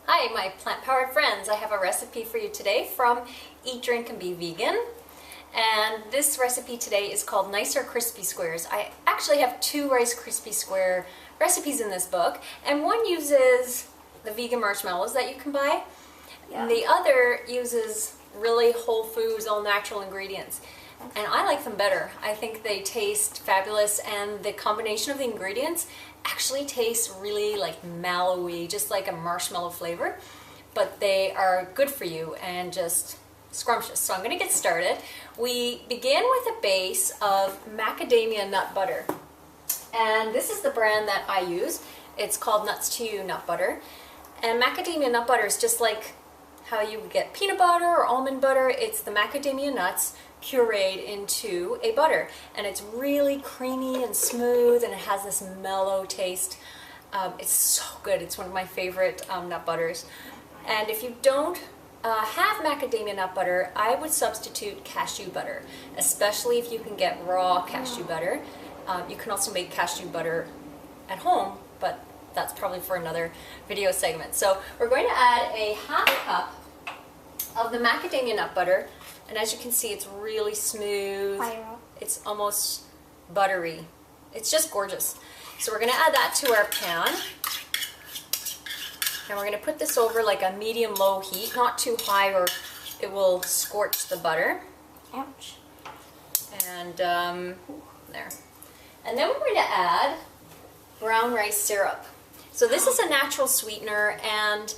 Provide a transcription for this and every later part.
Hi, my plant-powered friends. I have a recipe for you today from Eat, Drink, and Be Vegan. And this recipe today is called Nicer Krispie Squares. I actually have two Rice Krispie Square recipes in this book, and one uses the vegan marshmallows that you can buy, and the other uses really whole foods, all natural ingredients. And I like them better. I think they taste fabulous, and the combination of the ingredients actually tastes really like mallowy, just like a marshmallow flavor, but they are good for you and just scrumptious. So I'm going to get started. We begin with a base of macadamia nut butter, and this is the brand that I use. It's called Nuts to You nut butter, and macadamia nut butter is just like how you would get peanut butter or almond butter. It's the macadamia nuts pureed into a butter, and it's really creamy and smooth, and it has this mellow taste. It's so good. It's one of my favorite nut butters. And if you don't have macadamia nut butter, I would substitute cashew butter, especially if you can get raw cashew butter. You can also make cashew butter at home, but that's probably for another video segment. So we're going to add a half cup of the macadamia nut butter, and as you can see, it's really smooth. It's almost buttery. It's just gorgeous. So we're going to add that to our pan, and we're going to put this over like a medium-low heat, not too high or it will scorch the butter. Ouch. And there. And then we're going to add brown rice syrup. So this is a natural sweetener, and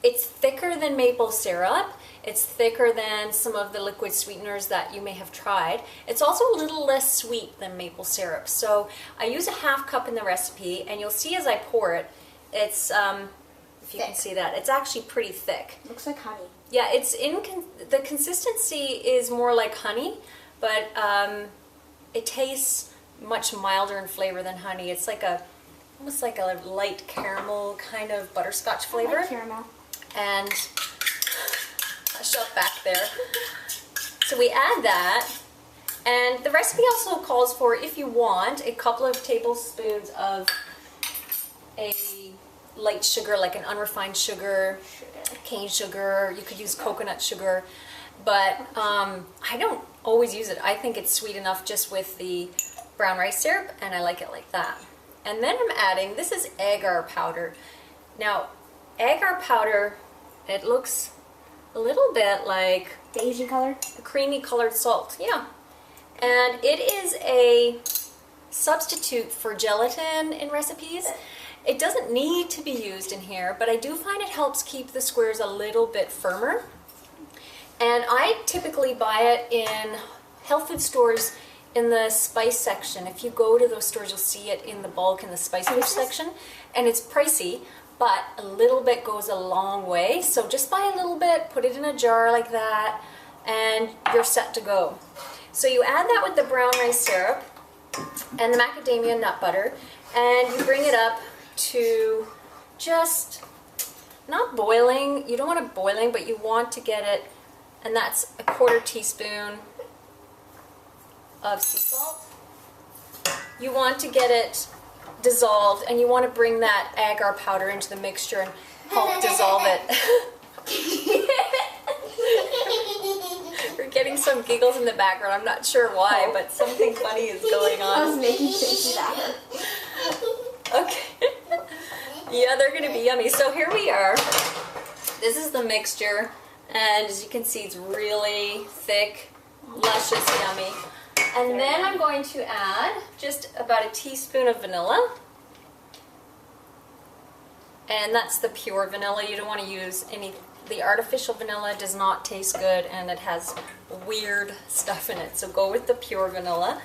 it's thicker than maple syrup. It's thicker than some of the liquid sweeteners that you may have tried. It's also a little less sweet than maple syrup. So I use a half cup in the recipe, and you'll see as I pour it, it's, if you can see that, it's actually pretty thick. Looks like honey. Yeah, it's the consistency is more like honey, but it tastes much milder in flavor than honey. It's like almost like a light caramel kind of butterscotch flavor. I like caramel. And I'll shove back there. So we add that, and the recipe also calls for, if you want, a couple of tablespoons of a light sugar, like an unrefined sugar, cane sugar. You could use coconut sugar, but I don't always use it. I think it's sweet enough just with the brown rice syrup, and I like it like that. And then I'm adding, this is agar powder. Now, agar powder, it looks a little bit like beigey color, a creamy colored salt. Yeah, and it is a substitute for gelatin in recipes. It doesn't need to be used in here, but I do find it helps keep the squares a little bit firmer. And I typically buy it in health food stores in the spice section. If you go to those stores, you'll see it in the bulk in the spice food section, and it's pricey, but a little bit goes a long way. So just buy a little bit, put it in a jar like that, and you're set to go. So you add that with the brown rice syrup and the macadamia nut butter, and you bring it up to just not boiling. You don't want it boiling, but you want to get it, and that's a 1/4 teaspoon of sea salt. You want to get it dissolved, and you want to bring that agar powder into the mixture and help dissolve it. We're getting some giggles in the background. I'm not sure why, but something funny is going on. I was making faces at her. Okay. Yeah, they're going to be yummy. So here we are. This is the mixture, and as you can see, it's really thick, luscious, yummy. And then I'm going to add just about a teaspoon of vanilla. And that's the pure vanilla. You don't want to use any, the artificial vanilla does not taste good, and it has weird stuff in it. So go with the pure vanilla.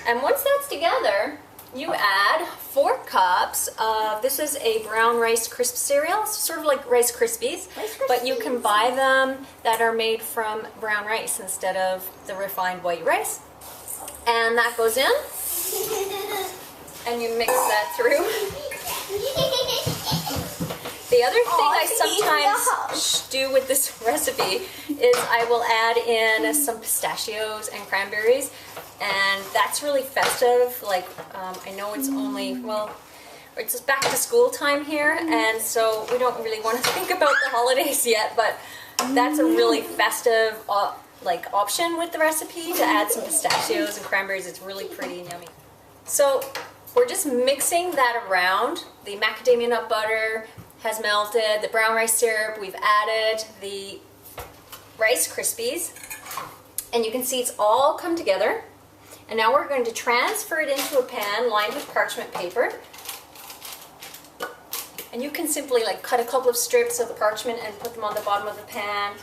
And once that's together, you add 4 cups of, this is a brown rice crisp cereal, sort of like Rice Krispies, but you can buy them that are made from brown rice instead of the refined white rice. And that goes in, and you mix that through. The other thing I sometimes do with this recipe is I will add in some pistachios and cranberries, and that's really festive. Like, I know it's only, well, it's back to school time here, and so we don't really want to think about the holidays yet, but that's a really festive like option with the recipe, to add some pistachios and cranberries. It's really pretty and yummy. So we're just mixing that around. The macadamia nut butter has melted, the brown rice syrup, we've added the Rice Krispies, and you can see it's all come together. And now we're going to transfer it into a pan lined with parchment paper. And you can simply like cut a couple of strips of the parchment and put them on the bottom of the pan,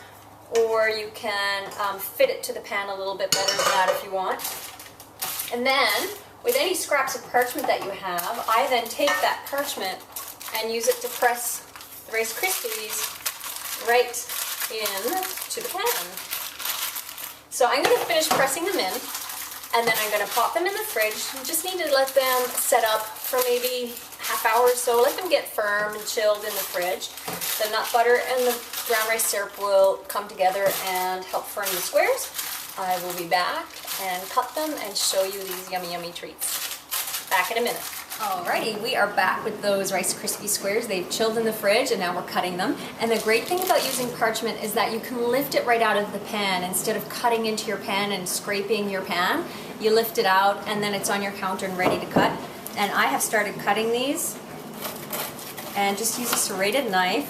or you can fit it to the pan a little bit better than that if you want. And then, with any scraps of parchment that you have, I then take that parchment and use it to press the Rice Krispies right in to the pan. So I'm going to finish pressing them in, and then I'm going to pop them in the fridge. You just need to let them set up for maybe half hour or so. Let them get firm and chilled in the fridge. The nut butter and the brown rice syrup will come together and help firm the squares. I will be back and cut them and show you these yummy, yummy treats. Back in a minute. Alrighty, we are back with those Rice Krispie Squares. They've chilled in the fridge and now we're cutting them. And the great thing about using parchment is that you can lift it right out of the pan instead of cutting into your pan and scraping your pan. You lift it out and then it's on your counter and ready to cut. And I have started cutting these, and just use a serrated knife,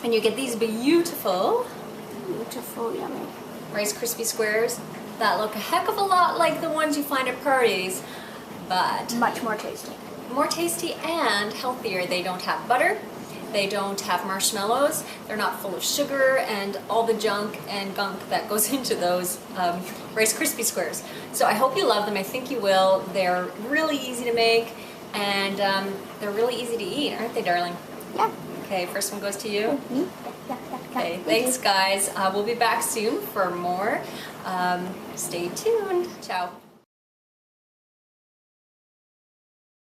and you get these beautiful, yummy Rice Krispie Squares that look a heck of a lot like the ones you find at parties, but much more tasty. More tasty and healthier. They don't have butter, they don't have marshmallows, they're not full of sugar and all the junk and gunk that goes into those Rice Krispie Squares. So I hope you love them. I think you will. They're really easy to make, and they're really easy to eat, aren't they, darling? Yeah. Okay, first one goes to you. Mm-hmm. Yeah. Okay, thanks guys. We'll be back soon for more. Stay tuned. Ciao.